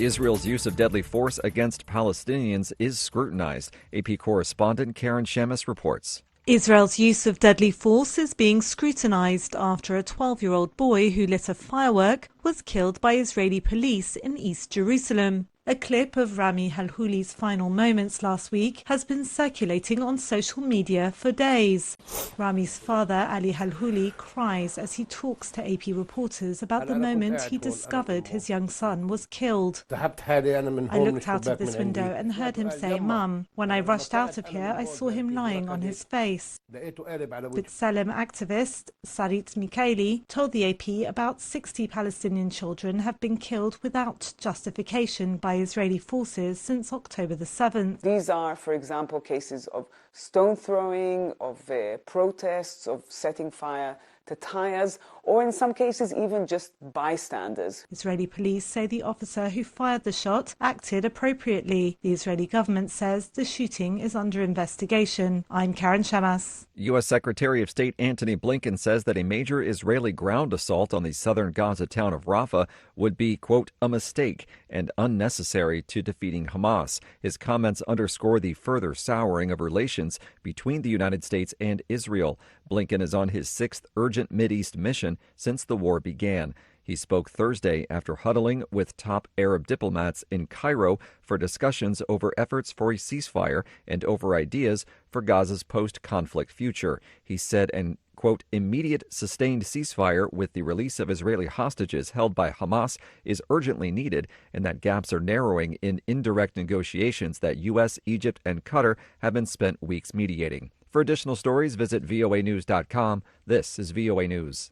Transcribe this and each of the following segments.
Israel's use of deadly force against Palestinians is scrutinized. AP correspondent Karen Shemis reports. Israel's use of deadly force is being scrutinized after a 12-year-old boy who lit a firework was killed by Israeli police in East Jerusalem. A clip of Rami Halhuli's final moments last week has been circulating on social media for days. Rami's father, Ali Halhuli, cries as he talks to AP reporters about the moment he discovered his young son was killed. I looked out of this window and heard him say, "Mum." When I rushed out of here, I saw him lying on his face. B'Tselem activist Sarit Mikaeli told the AP about 60 Palestinian children have been killed without justification by Israeli forces since October the 7th. These are, for example, cases of stone throwing, of protests, of setting fire to tires, or in some cases even just bystanders. Israeli police say the officer who fired the shot acted appropriately. The Israeli government says the shooting is under investigation. I'm Karen Shemis. U.S. Secretary of State Antony Blinken says that a major Israeli ground assault on the southern Gaza town of Rafah would be, quote, a mistake and unnecessary to defeating Hamas. His comments underscore the further souring of relations between the United States and Israel. Blinken is on his sixth urgent Mideast mission since the war began. He spoke Thursday after huddling with top Arab diplomats in Cairo for discussions over efforts for a ceasefire and over ideas for Gaza's post-conflict future. He said an, quote, immediate sustained ceasefire with the release of Israeli hostages held by Hamas is urgently needed, and that gaps are narrowing in indirect negotiations that U.S., Egypt, and Qatar have been spent weeks mediating. For additional stories, visit voanews.com. This is VOA News.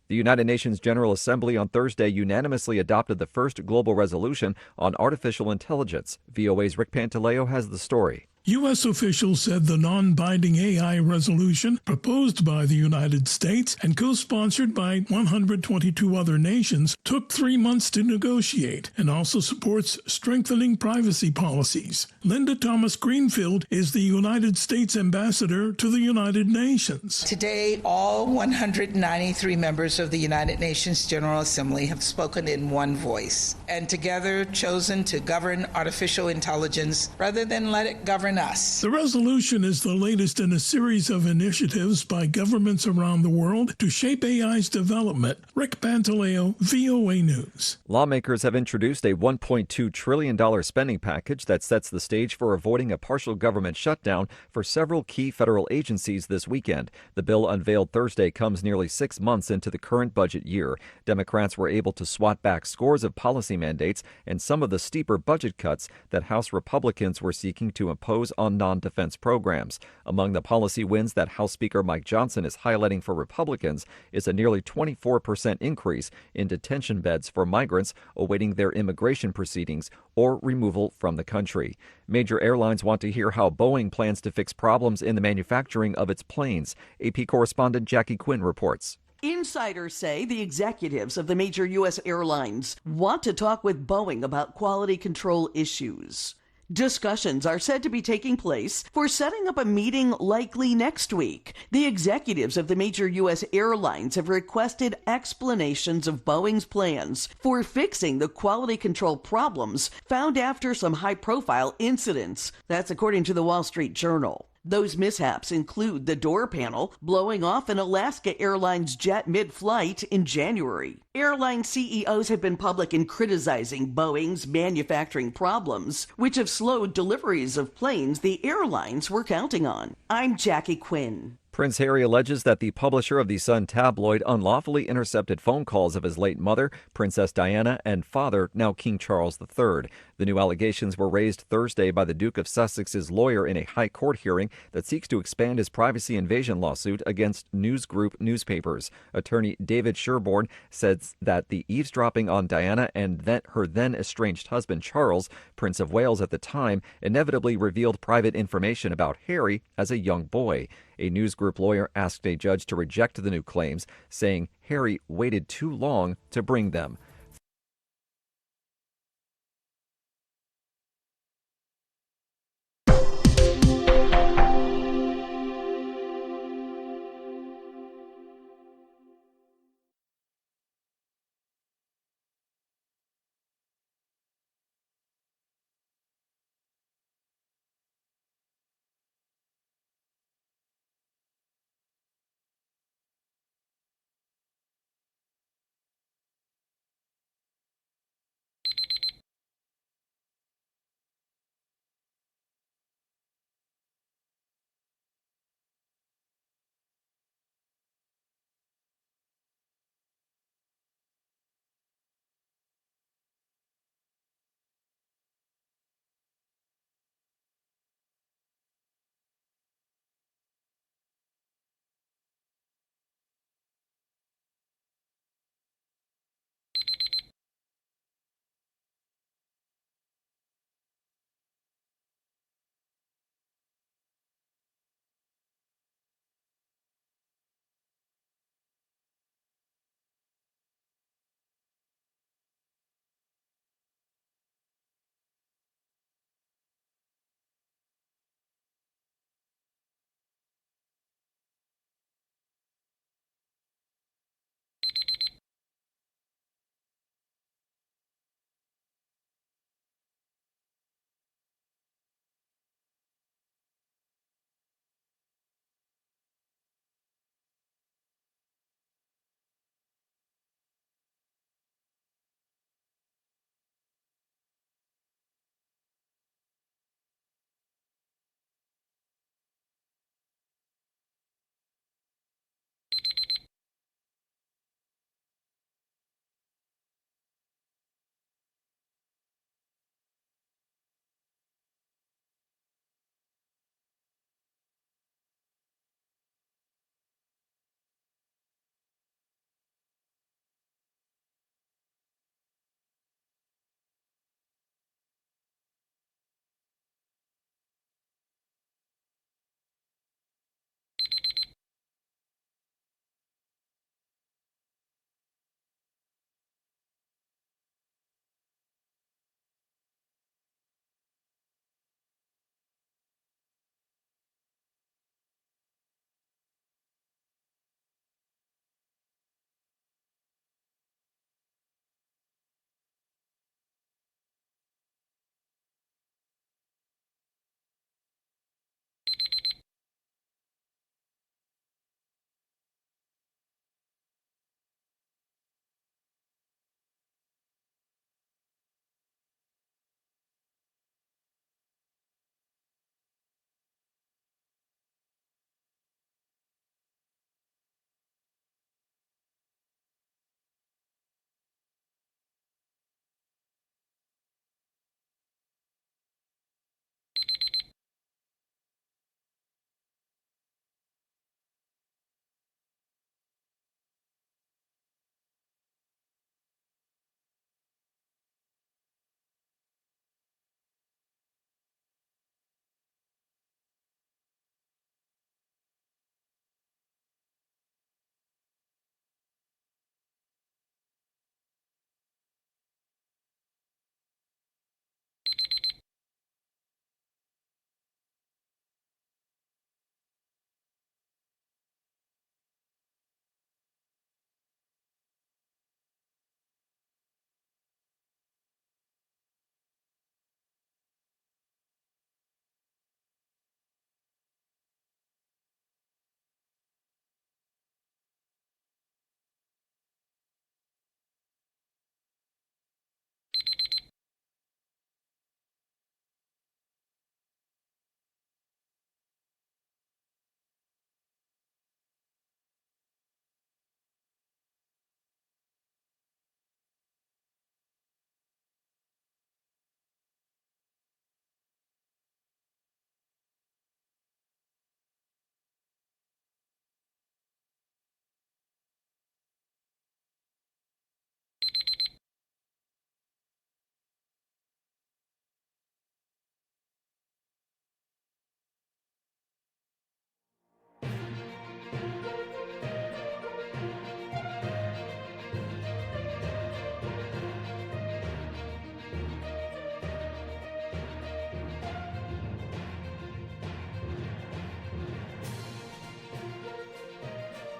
The United Nations General Assembly on Thursday unanimously adopted the first global resolution on artificial intelligence. VOA's Rick Pantaleo has the story. U.S. officials said the non-binding AI resolution proposed by the United States and co-sponsored by 122 other nations took 3 months to negotiate and also supports strengthening privacy policies. Linda Thomas Greenfield is the United States ambassador to the United Nations. Today, all 193 members of the United Nations General Assembly have spoken in one voice and together chosen to govern artificial intelligence rather than let it govern us. The resolution is the latest in a series of initiatives by governments around the world to shape AI's development. Rick Pantaleo, VOA News. Lawmakers have introduced a $1.2 trillion spending package that sets the stage for avoiding a partial government shutdown for several key federal agencies this weekend. The bill unveiled Thursday comes nearly 6 months into the current budget year. Democrats were able to swat back scores of policy mandates and some of the steeper budget cuts that House Republicans were seeking to impose on non-defense programs. Among the policy wins that House Speaker Mike Johnson is highlighting for Republicans is a nearly 24% increase in detention beds for migrants awaiting their immigration proceedings or removal from the country. Major airlines want to hear how Boeing plans to fix problems in the manufacturing of its planes. AP correspondent Jackie Quinn reports. Insiders say the executives of the major U.S. airlines want to talk with Boeing about quality control issues. Discussions are said to be taking place for setting up a meeting likely next week. The executives of the major U.S. airlines have requested explanations of Boeing's plans for fixing the quality control problems found after some high-profile incidents. That's according to the Wall Street Journal. Those mishaps include the door panel blowing off an Alaska Airlines jet mid-flight in January. Airline CEOs have been public in criticizing Boeing's manufacturing problems, which have slowed deliveries of planes the airlines were counting on. I'm Jackie Quinn. Prince Harry alleges that the publisher of the Sun tabloid unlawfully intercepted phone calls of his late mother, Princess Diana, and father, now King Charles III. The new allegations were raised Thursday by the Duke of Sussex's lawyer in a high court hearing that seeks to expand his privacy invasion lawsuit against News Group newspapers. Attorney David Sherborne says that the eavesdropping on Diana and her then estranged husband Charles, Prince of Wales at the time, inevitably revealed private information about Harry as a young boy. A News Group lawyer asked a judge to reject the new claims, saying Harry waited too long to bring them.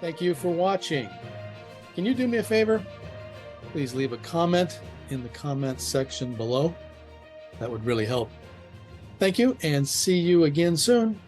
Thank you for watching. Can you do me a favor? Please leave a comment in the comments section below. That would really help. Thank you, and see you again soon.